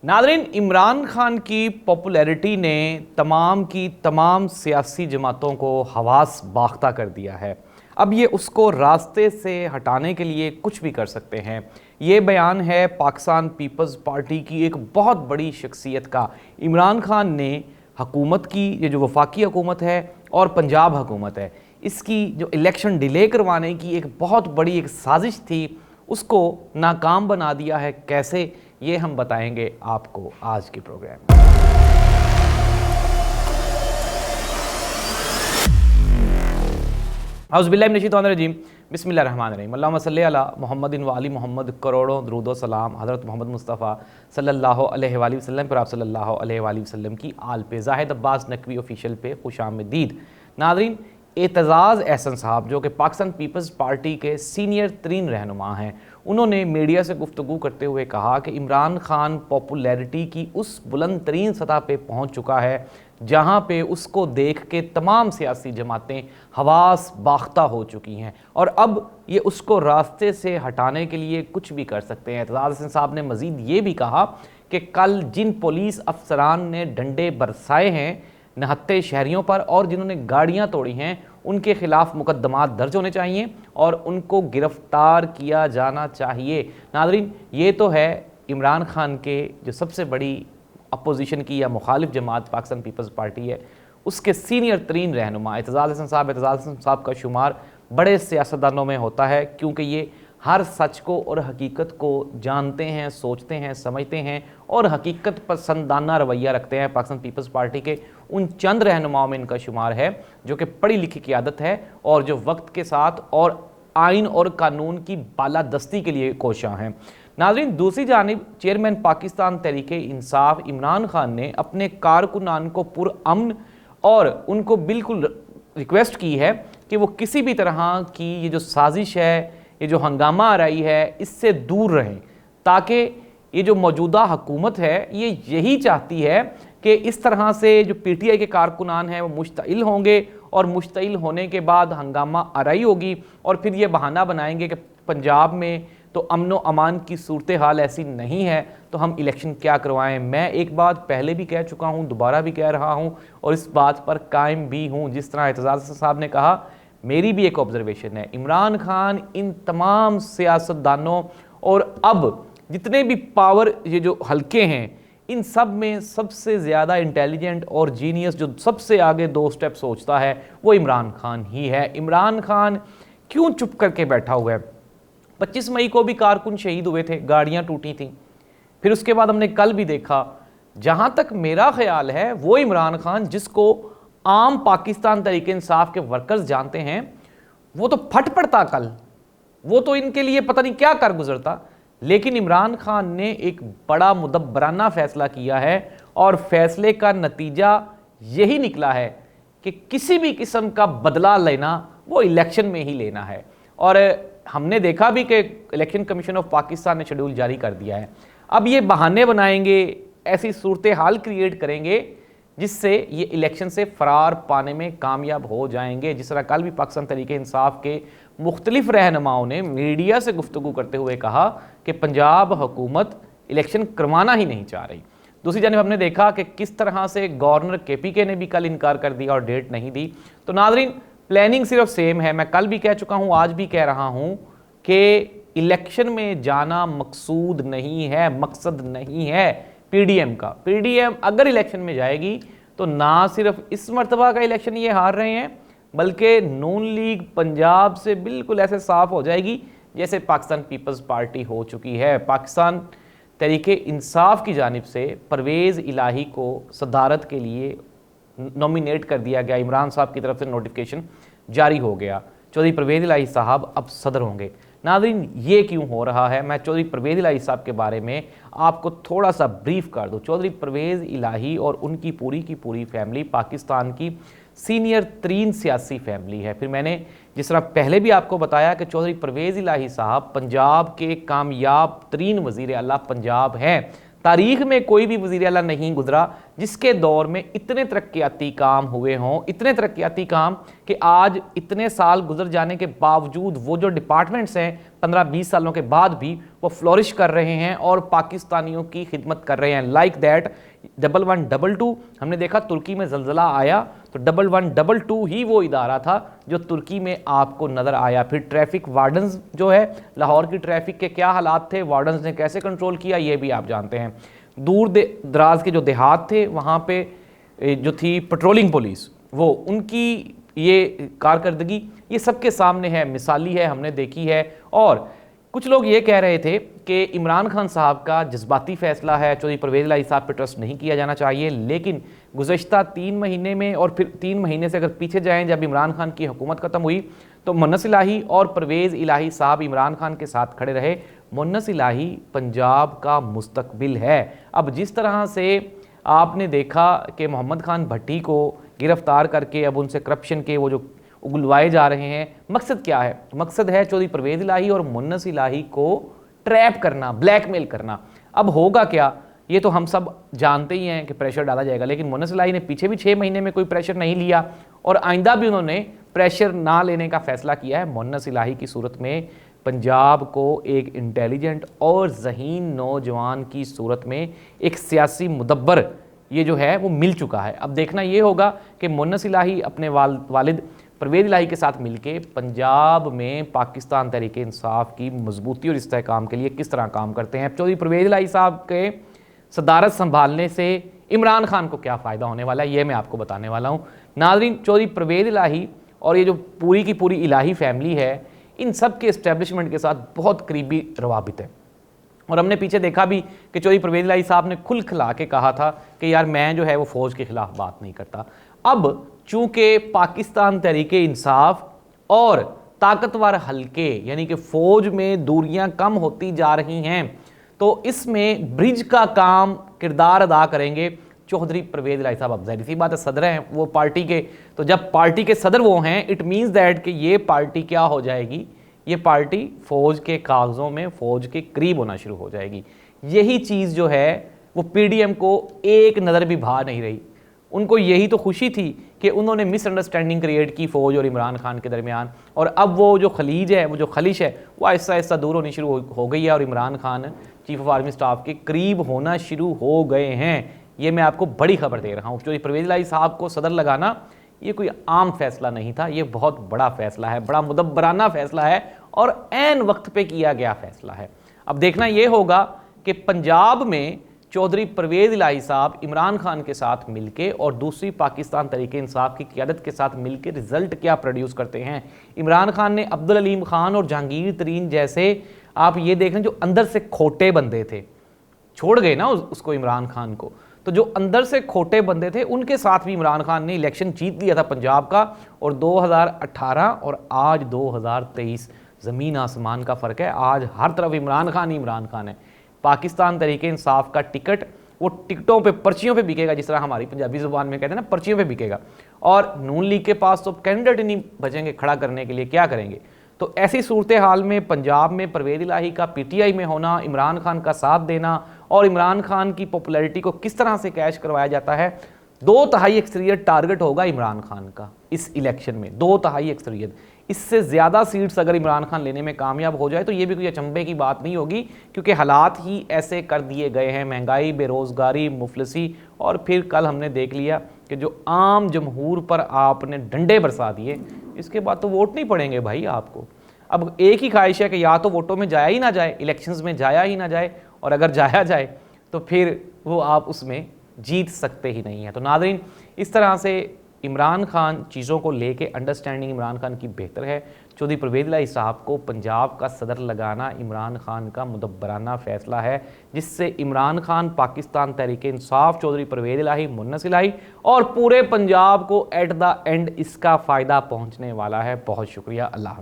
Nadreen, Imran Khan की popularity ने तमाम की तमाम सियासी जमातों को हवास बाख्ता कर दिया है। अब ये उसको रास्ते से हटाने के लिए कुछ भी कर सकते हैं। ये बयान है पाकिस्तान पीपल्स पार्टी की एक बहुत बड़ी शख्सियत का। इमरान खान ने हुकूमत की, ये जो वफाकी हुकूमत है और पंजाब हुकूमत है, इसकी जो इलेक्शन डिले करवाने की एक बहुत बड़ी एक साजिश थी, उसको नाकाम बना दिया है। कैसे, ये हम बताएंगे आपको आज के प्रोग्राम में। औज़ुबिल्लाहिमिनश्शैतानिर्रजीम, बिस्मिल्लाहिर्रहमानिर्रहीम। अल्लाहुम्मा सल्ली अला मुहम्मदिन व आलि मुहम्मद। करोड़ों दुरूद व सलाम हज़रत मोहम्मद मुस्तफ़ा सल्लल्लाहु अलैहि वसल्लम पर, आप सल्लल्लाहु अलैहि वसल्लम की आल पे। ज़ाहिद अब्बास नकवी ऑफिशियल पे खुशामदीद। नाज़रीन, एतज़ाज़ एहसन साहब जो कि पाकिस्तान पीपल्स पार्टी के सीनियर तरीन रहनुमा हैं, उन्होंने मीडिया से गुफ्तगू करते हुए कहा कि इमरान खान पॉपुलैरिटी की उस बुलंद तरीन सतह पे पहुँच चुका है जहाँ पे उसको देख के तमाम सियासी जमातें हवास बाख्ता हो चुकी हैं और अब ये उसको रास्ते से हटाने के लिए कुछ भी कर सकते हैं। एतज़ाज़ एहसन साहब ने मज़ीद ये भी कहा कि कल जिन पुलिस अफसरान ने डंडे बरसाए हैं नहत्ते शहरियों पर और जिन्होंने गाड़ियां तोड़ी हैं, उनके खिलाफ मुकदमात दर्ज होने चाहिए और उनको गिरफ्तार किया जाना चाहिए। नाज़रीन, ये तो है इमरान खान के जो सबसे बड़ी अपोजिशन की या मुखालिफ जमात पाकिस्तान पीपल्स पार्टी है, उसके सीनियर तरीन रहनुमा एतज़ाज़ एहसन साहब। एतज़ाज़ एहसन साहब का शुमार बड़े सियासतदानों में होता है क्योंकि ये हर सच को और हकीकत को जानते हैं, सोचते हैं, समझते हैं और हकीकत पसंदाना रवैया रखते हैं। पाकिस्तान पीपल्स पार्टी के उन चंद रहनुमाओं में इनका शुमार है जो कि पढ़ी लिखी क़यादत है और जो वक्त के साथ और आइन और कानून की बालादस्ती के लिए कोशां हैं। नाज़रीन, दूसरी जानिब चेयरमैन पाकिस्तान तहरीक-ए-इंसाफ इमरान खान ने अपने कारकुनान को पुरअमन और उनको बिल्कुल रिक्वेस्ट की है कि वो किसी भी तरह की ये जो साजिश है, ये जो हंगामा आ रही है, इससे दूर रहें, ताकि ये जो मौजूदा हुकूमत है ये यही चाहती है कि इस तरह से जो पीटीआई के कारकुनान हैं वो मुश्तइल होंगे और मुश्तइल होने के बाद हंगामा आराई होगी और फिर ये बहाना बनाएंगे कि पंजाब में तो अमन व अमान की सूरत हाल ऐसी नहीं है तो हम इलेक्शन क्या करवाएं। मैं एक बात पहले भी कह चुका हूँ, दोबारा भी कह रहा हूँ और इस बात पर कायम भी हूँ। जिस तरह एतज़ाज़ साहब ने कहा, मेरी भी एक ऑब्जर्वेशन है, इमरान खान इन तमाम सियासतदानों और अब जितने भी पावर ये जो हल्के हैं, इन सब में सबसे ज़्यादा इंटेलिजेंट और जीनियस जो सबसे आगे दो स्टेप सोचता है वो इमरान खान ही है। इमरान खान क्यों चुप करके बैठा हुआ है? 25 मई को भी कारकुन शहीद हुए थे, गाड़ियाँ टूटी थीं। फिर उसके बाद हमने कल भी देखा, जहाँ तक मेरा ख्याल है वो इमरान खान जिसको आम पाकिस्तान तहरीक इंसाफ के वर्कर्स जानते हैं, वो तो फट पड़ता कल, वो तो इनके लिए पता नहीं क्या कर गुजरता। लेकिन इमरान खान ने एक बड़ा मुदब्बराना फैसला किया है और फैसले का नतीजा यही निकला है कि किसी भी किस्म का बदला लेना वो इलेक्शन में ही लेना है। और हमने देखा भी कि इलेक्शन कमीशन ऑफ पाकिस्तान ने शेड्यूल जारी कर दिया है। अब ये बहाने बनाएंगे, ऐसी सूरत हाल क्रिएट करेंगे जिससे ये इलेक्शन से फरार पाने में कामयाब हो जाएंगे। जिस तरह कल भी पाकिस्तान तहरीक इंसाफ के मुख्तलिफ रहनुमाओं ने मीडिया से गुफ्तगू करते हुए कहा कि पंजाब हुकूमत इलेक्शन करवाना ही नहीं चाह रही। दूसरी जानिब हमने देखा कि किस तरह से गवर्नर केपीके ने भी कल इनकार कर दिया और डेट नहीं दी। तो नाज़रीन, प्लानिंग सिर्फ सेम है। मैं कल भी कह चुका हूँ, आज भी कह रहा हूँ कि इलेक्शन में जाना मकसूद नहीं है, मकसद नहीं है पीडीएम का। पीडीएम अगर इलेक्शन में जाएगी तो ना सिर्फ इस मरतबा का इलेक्शन ये हार रहे हैं, बल्कि नून लीग पंजाब से बिल्कुल ऐसे साफ हो जाएगी जैसे पाकिस्तान पीपल्स पार्टी हो चुकी है। पाकिस्तान तहरीक इंसाफ की जानिब से परवेज़ इलाही को सदारत के लिए नॉमिनेट कर दिया गया। इमरान साहब की तरफ से नोटिफिकेशन जारी हो गया, चौधरी परवेज़ इलाही साहब अब सदर होंगे। नाज़रीन, ये क्यों हो रहा है? मैं चौधरी परवेज़ इलाही साहब के बारे में आपको थोड़ा सा ब्रीफ कर दूं। चौधरी परवेज़ इलाही और उनकी पूरी की पूरी फैमिली पाकिस्तान की सीनियर तरीन सियासी फैमिली है। फिर मैंने जिस तरह पहले भी आपको बताया कि चौधरी परवेज़ इलाही साहब पंजाब के कामयाब तरीन वज़ीर आला पंजाब हैं। तारीख़ में कोई भी वज़ीर आला नहीं गुजरा जिसके दौर में इतने तरक्याती काम हुए हों, इतने तरक्याती काम कि आज इतने साल गुजर जाने के बावजूद वो जो डिपार्टमेंट्स हैं 15-20 सालों के बाद भी वो फ्लोरिश कर रहे हैं और पाकिस्तानियों की खिदमत कर रहे हैं। लाइक दैट 1122 हमने देखा तुर्की में जलजला आया तो 1122 ही वो इदारा था जो तुर्की में आपको नज़र आया। फिर ट्रैफिक वार्डन्स जो है, लाहौर की ट्रैफिक के क्या हालात थे, वार्डन्स ने कैसे कंट्रोल किया, ये भी आप जानते हैं। दूर दराज के जो देहात थे वहाँ पे जो थी पेट्रोलिंग पुलिस, वो उनकी ये कारकर्दगी ये सबके सामने है, मिसाली है, हमने देखी है। और कुछ लोग ये कह रहे थे कि इमरान खान साहब का जज्बाती फैसला है, चौधरी परवेज़ इलाही साहब पे ट्रस्ट नहीं किया जाना चाहिए, लेकिन गुज़श्ता 3 महीने में और फिर 3 महीने से अगर पीछे जाएं, जब इमरान खान की हुकूमत ख़त्म हुई तो मुन्नस इलाही और परवेज़ इलाही साहब इमरान खान के साथ खड़े रहे। मुन्नस इलाही पंजाब का मुस्तकबिल है। अब जिस तरह से आपने देखा कि मोहम्मद खान भट्टी को गिरफ्तार करके अब उनसे करप्शन के वो जो उगलवाए जा रहे हैं, मकसद क्या है? मकसद है चौधरी परवेज़ इलाही और मुन्नस इलाही को ट्रैप करना, ब्लैकमेल करना। अब होगा क्या, ये तो हम सब जानते ही हैं कि प्रेशर डाला जाएगा, लेकिन मुन्नस इलाही ने पीछे भी 6 महीने में कोई प्रेशर नहीं लिया और आइंदा भी उन्होंने प्रेशर ना लेने का फैसला किया है। मुन्नस इलाही की सूरत में पंजाब को एक इंटेलिजेंट और ज़हीन नौजवान की सूरत में एक सियासी मुदब्बर ये जो है वो मिल चुका है। अब देखना ये होगा कि मुन्नस इलाही अपने वालिद परवेज़ इलाही के साथ मिलके पंजाब में पाकिस्तान तहरीक इंसाफ की मजबूती और इस्तेहकाम के लिए किस तरह काम करते हैं। चौधरी परवेज़ इलाही साहब के सदारत संभालने से इमरान खान को क्या फ़ायदा होने वाला है, ये मैं आपको बताने वाला हूँ। नाज़रीन, चौधरी परवेज़ इलाही और ये जो पूरी की पूरी इलाही फैमिली है, इन सब के इस्टेब्लिशमेंट के साथ बहुत करीबी रवाबित है। और हमने पीछे देखा भी कि चौधरी परवेज़ इलाही साहब ने खुल खिला के कहा था कि यार मैं जो है वो फ़ौज के ख़िलाफ़ बात नहीं करता। अब चूँकि पाकिस्तान तहरीक इंसाफ और ताकतवर हलके यानी कि फ़ौज में दूरियां कम होती जा रही हैं, तो इसमें ब्रिज का काम किरदार अदा करेंगे चौधरी परवेज़ इलाही साहब। अब ज़ाहिर सी बात है, सदर हैं वो पार्टी के, तो जब पार्टी के सदर वो हैं, इट मीन्स दैट कि ये पार्टी क्या हो जाएगी, ये पार्टी फ़ौज के कागज़ों में फ़ौज के करीब होना शुरू हो जाएगी। यही चीज़ जो है वो पीडीएम को एक नज़र भी भा नहीं रही। उनको यही तो खुशी थी कि उन्होंने मिसअंडरस्टैंडिंग क्रिएट की फ़ौज और इमरान खान के दरमियान, और अब वो जो खलीज है, वो जो खलिश है, वो आहिस्ता आहिस्ता दूर होनी शुरू हो गई है और Imran Khan chief of army staff के करीब होना शुरू हो गए हैं। ये मैं आपको बड़ी खबर दे रहा हूँ। चौधरी परवेज़ इलाही साहब को सदर लगाना ये कोई आम फैसला नहीं था, ये बहुत बड़ा फैसला है, बड़ा मुदब्बराना फैसला है और ऐन वक्त पे किया गया फैसला है। अब देखना ये होगा कि पंजाब में चौधरी परवेज़ इलाही साहब इमरान खान के साथ मिलके और दूसरी पाकिस्तान तहरीक इंसाफ की क़यादत के साथ मिलके रिजल्ट क्या प्रोड्यूस करते हैं। इमरान खान ने अब्दुल अलीम खान और जहांगीर तरीन जैसे, आप ये देख लें, जो अंदर से खोटे बंदे थे, छोड़ गए ना उसको इमरान खान को, तो जो अंदर से खोटे बंदे थे उनके साथ भी इमरान खान ने इलेक्शन जीत लिया था पंजाब का। और 2018 और आज 2023 ज़मीन आसमान का फ़र्क है। आज हर तरफ इमरान खान ही इमरान खान है। पाकिस्तान तहरीक इंसाफ का टिकट वो टिकटों पे, पर्चियों पे बिकेगा, जिस तरह हमारी पंजाबी ज़ुबान में कहते हैं ना, पर्चियों पे बिकेगा। और नून लीग के पास तो कैंडिडेट ही नहीं बचेंगे खड़ा करने के लिए, क्या करेंगे। तो ऐसी सूरत हाल में पंजाब में परवेज़ इलाही का पीटीआई में होना, इमरान खान का साथ देना और इमरान खान की पॉपुलैरिटी को किस तरह से कैश करवाया जाता है, 2/3 अक्सरियत टारगेट होगा इमरान खान का इस इलेक्शन में, 2/3 अक्सरियत। इससे ज़्यादा सीट्स अगर इमरान खान लेने में कामयाब हो जाए तो ये भी कोई अचंभे की बात नहीं होगी, क्योंकि हालात ही ऐसे कर दिए गए हैं। महंगाई, बेरोज़गारी, मुफलिसी, और फिर कल हमने देख लिया कि जो आम जमहूर पर आपने डंडे बरसा दिए, इसके बाद तो वोट नहीं पड़ेंगे भाई आपको। अब एक ही ख्वाहिश है कि या तो वोटों में जाया ही ना जाए, इलेक्शंस में जाया ही ना जाए, और अगर जाया जाए तो फिर वो आप उसमें जीत सकते ही नहीं हैं। तो नाज़रीन, इस तरह से इमरान खान चीज़ों को लेके अंडरस्टैंडिंग इमरान खान की बेहतर है। चौधरी परवेज़ इलाही साहब को पंजाब का सदर लगाना इमरान खान का मुदब्बराना फ़ैसला है, जिससे इमरान खान, पाकिस्तान तहरीक इंसाफ, चौधरी परवेज़ इलाही, मुन्नस इलाही और पूरे पंजाब को एट द एंड इसका फ़ायदा पहुँचने वाला है। बहुत शुक्रिया। अल्लाह हाफ़िज़।